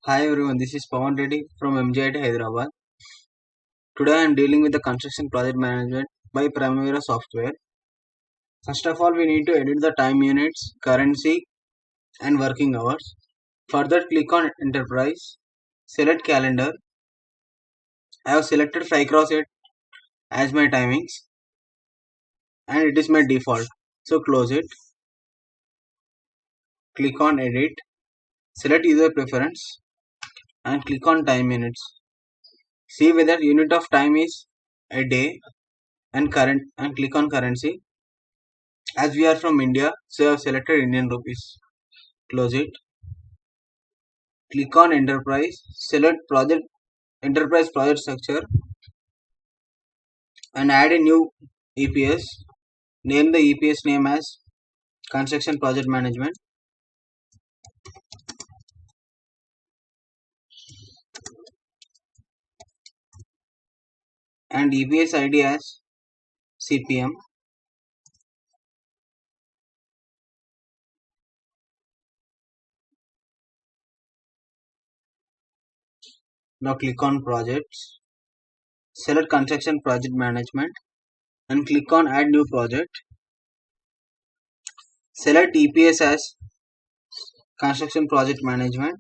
Hi everyone, this is Pawan Reddy from MJIT Hyderabad. Today I am dealing with the construction project management by Primavera software. First of all, we need to edit the time units, currency, and working hours. Further, click on Enterprise, select Calendar. I have selected 5 cross 8 as my timings and it is my default. So close it, click on Edit, select User Preference and click on Time Units. See whether unit of time is a day and click on Currency. As we are from India, so I have selected Indian rupees. Close it. Click on Enterprise. Select Project Enterprise Project Structure and add a new EPS. Name the EPS name as Construction Project Management and EPS ID as CPM. Now click on Projects. Select Construction Project Management and click on Add New Project. Select EPS as Construction Project Management.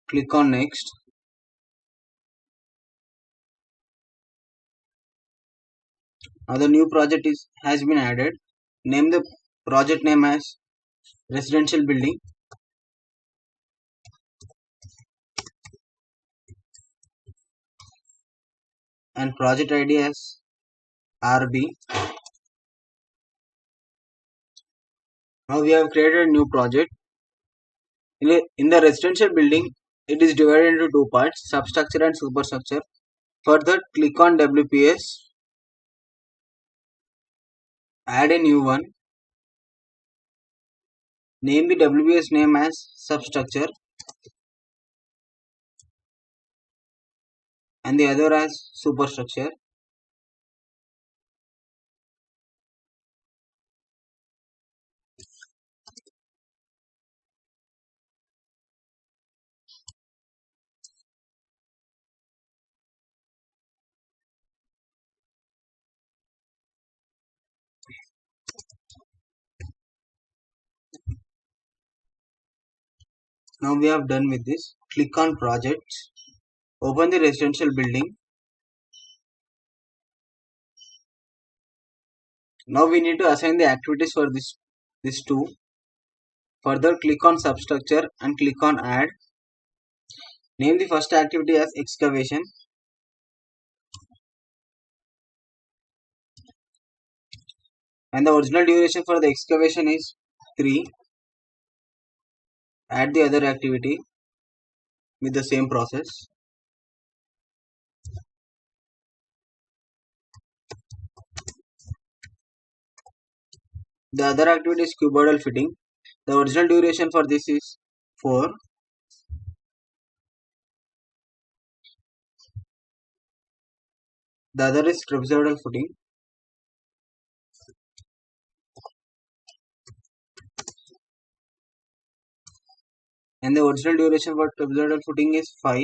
Click on Next. Now the new project has been added. Name the project name as Residential Building and project ID as RB. Now we have created a new project. In the residential building, it is divided into two parts, substructure and superstructure. Further, click on WPS, add a new one, name the WPS name as substructure and the other as superstructure. Now we have done with this. Click on projects, open the residential building. Now we need to assign the activities for this two. Further, click on substructure and click on add. Name the first activity as excavation and the original duration for the excavation is 3. Add the other activity with the same process. The other activity is cuboidal fitting. The original duration for this is 4. The other is trapezoidal footing. And the original duration for trapezoidal footing is 5.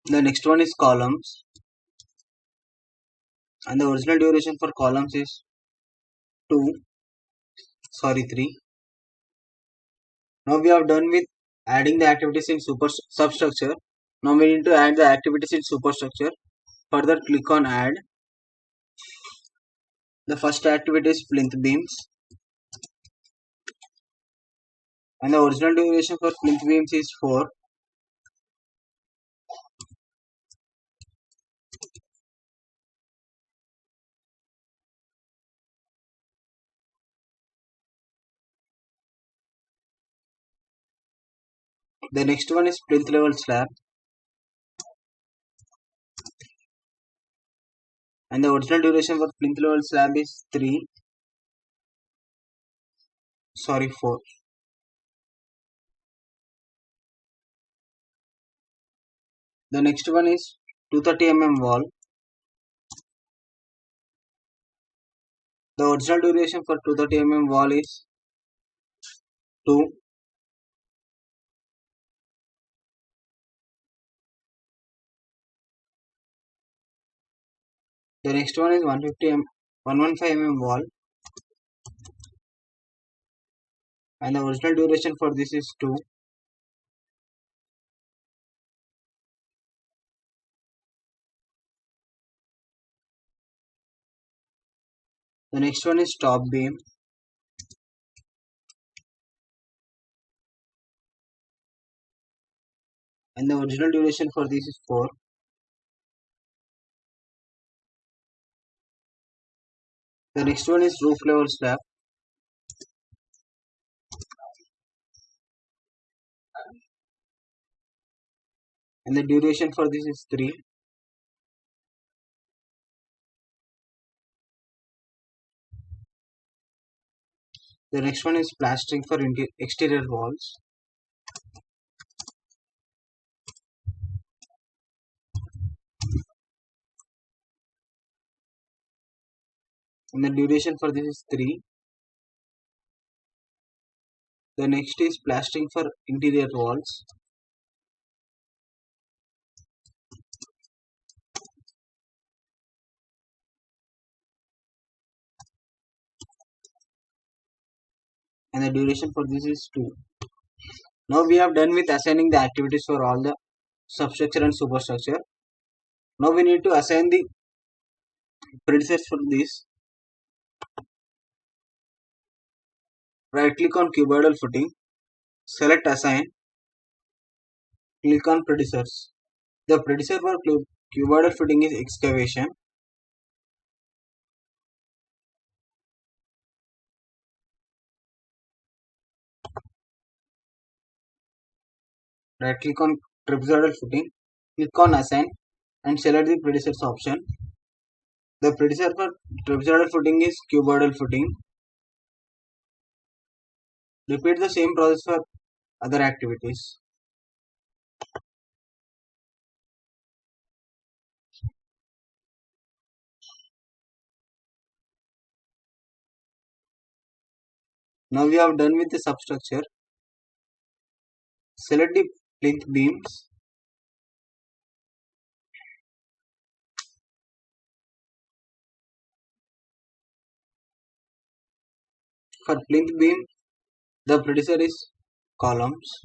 The next one is columns. And the original duration for columns is 3. Now we have done with adding the activities in substructure. Now we need to add the activities in superstructure. Further, click on add. The first activity is plinth beams. And the original duration for plinth beams is 4. The next one is plinth level slab. And the original duration for plinth level slab is 4. The next one is 230 mm wall. The original duration for 230 wall is 2. The next one is 115 wall, and the original duration for this is 2. The next one is top beam, and the original duration for this is 4. The next one is roof level slab, and the duration for this is 3. The next one is plastering for exterior walls, and the duration for this is 3. The next is plastering for interior walls, and the duration for this is 2. Now we have done with assigning the activities for all the substructure and superstructure. Now we need to assign the predecessors for this. Right click on cuboidal footing, select assign, click on predecessors. The predecessor for cuboidal footing is excavation. Right click on trapezoidal footing, click on assign and select the predecessors option. The predecessor for trapezoidal footing is cuboidal footing. Repeat the same process for other activities. Now we have done with the substructure. Select the plinth beams. For plinth beam, the predecessor is columns.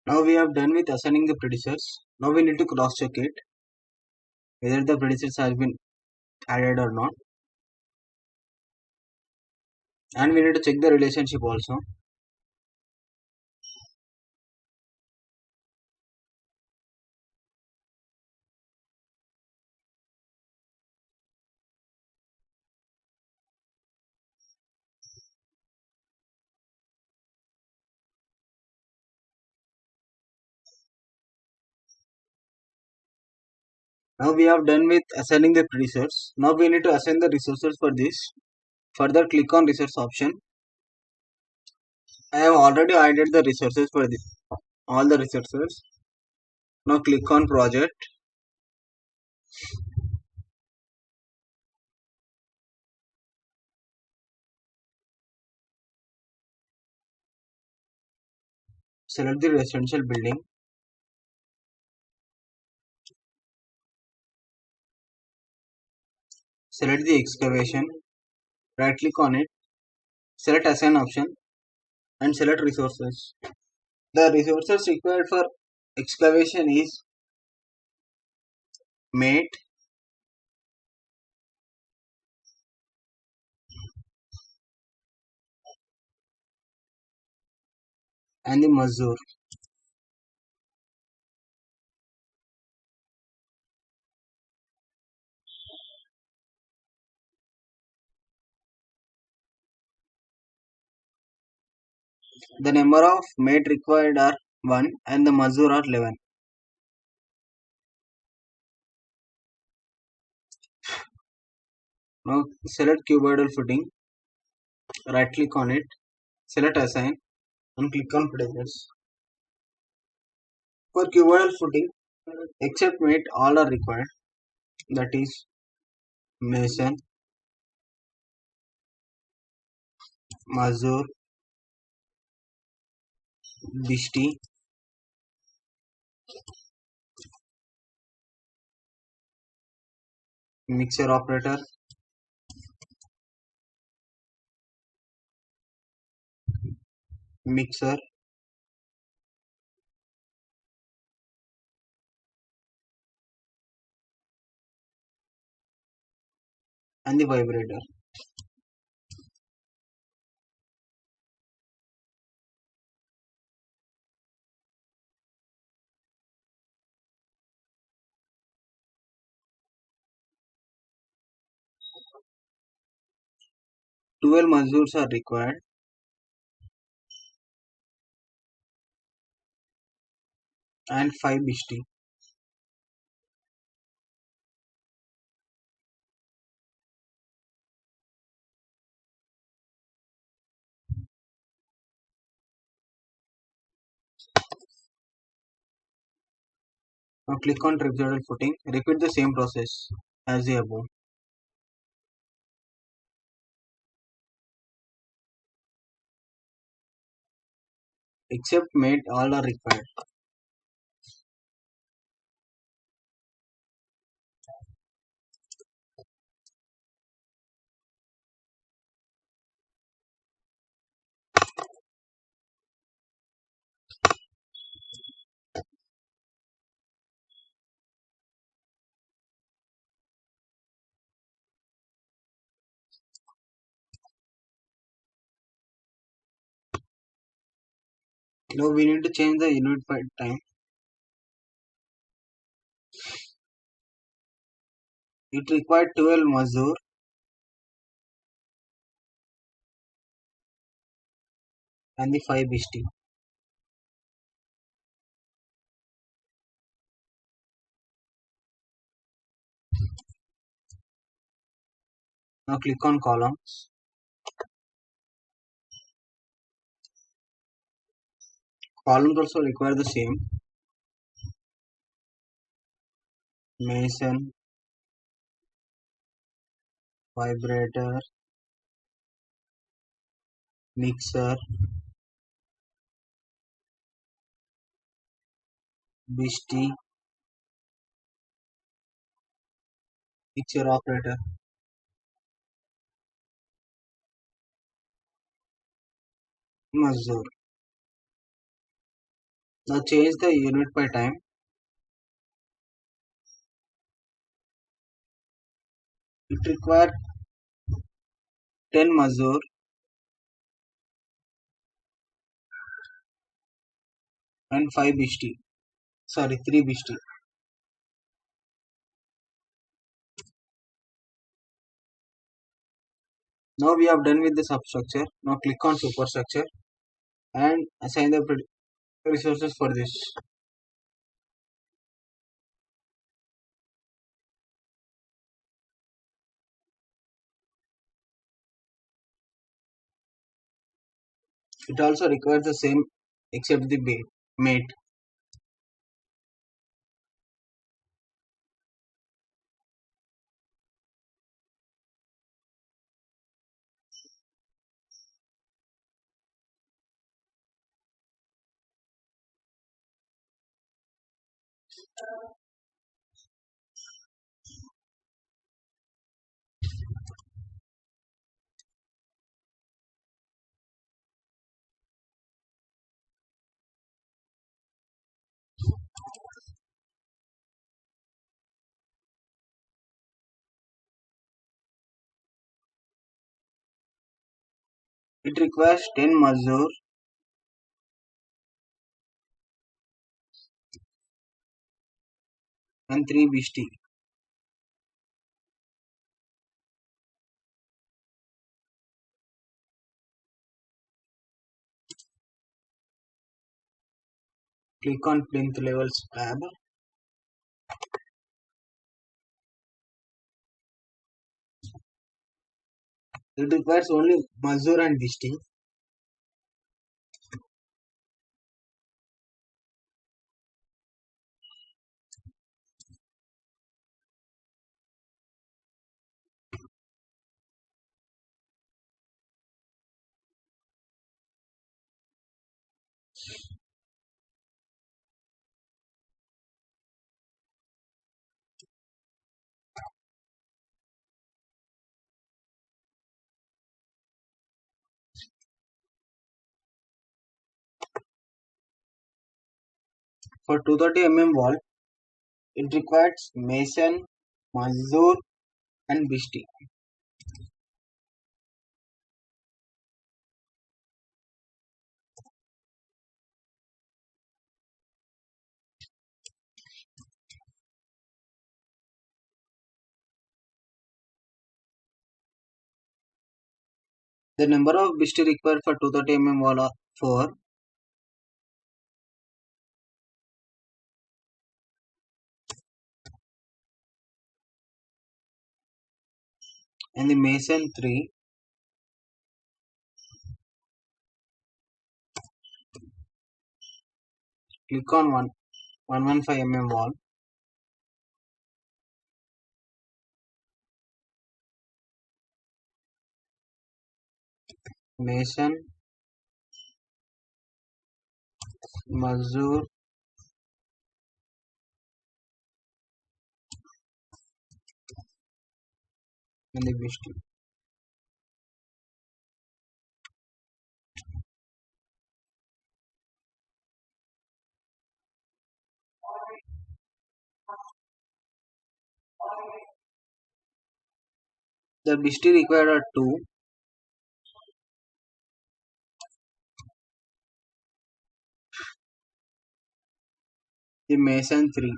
Now we have done with assigning the predecessors. Now we need to cross check it whether the predecessors has been added or not, and we need to check the relationship also. Now we have done with assigning the resource. Now we need to assign the resources for this. Further click on resource option. I have already added the resources for this, all the resources. Now click on project. Select the residential building. Select the excavation. Right click on it. Select assign option and select resources. The resources required for excavation is mate, and the mazur. The number of mate required are 1 and the mazur are 11. Now select cuboidal footing. Right click on it. Select assign and click on places. For cuboidal footing, except mate all are required. That is mason, mazur, bishti, mixer operator, mixer, and the vibrator. 12 mazurs are required and 5 bishti. Now click on trapezoidal footing. Repeat the same process as the above. Except mate all are required. Now we need to change the unit by time. It required 12 mazur and the 5 bishti. Now click on columns. Columns also require the same. Mason, vibrator, mixer, bishti, mixer operator, mazur. Now change the unit by time. It required 10 mazur and 5 bishti. Sorry, 3 bishti. Now we have done with the substructure. Now click on superstructure and assign the resources for this. It also requires the same except the mate. It requires 10 Mazur and 3 Bishti. Click on plinth levels tab. It requires only Mazur and Bishti. For 230 wall, it requires Mason, Mazur and Bishti. The number of Bishti required for 230 wall are 4. And the Mason 3. Click on 115 wall. Mason, Mazur and the Bishti. The Bishti required are 2. The Mason 3.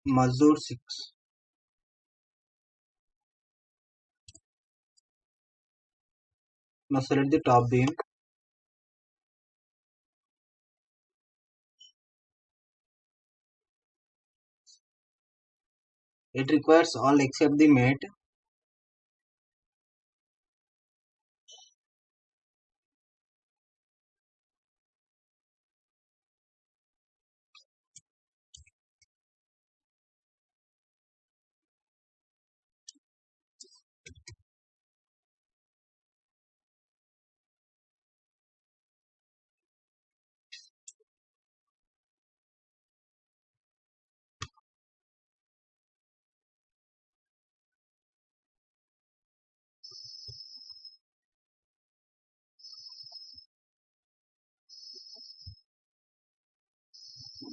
Mazur 6. Now select the top beam. It requires all except the mate.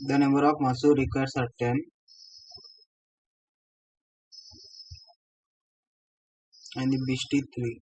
The number of Mazur requires are 10. And the Bishti 3.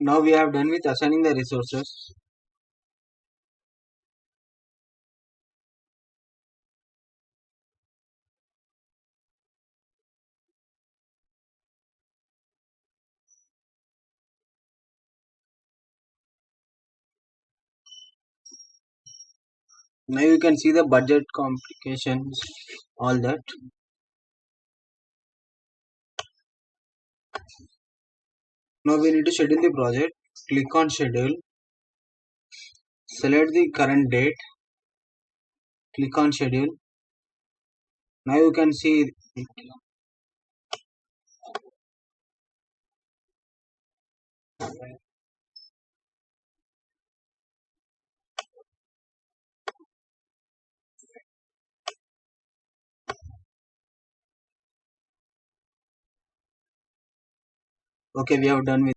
Now we have done with assigning the resources. Now you can see the budget complications, all that. Now we need to schedule the project. Click on schedule. Select the current date. Click on schedule. Now you can see. Okay, we have done with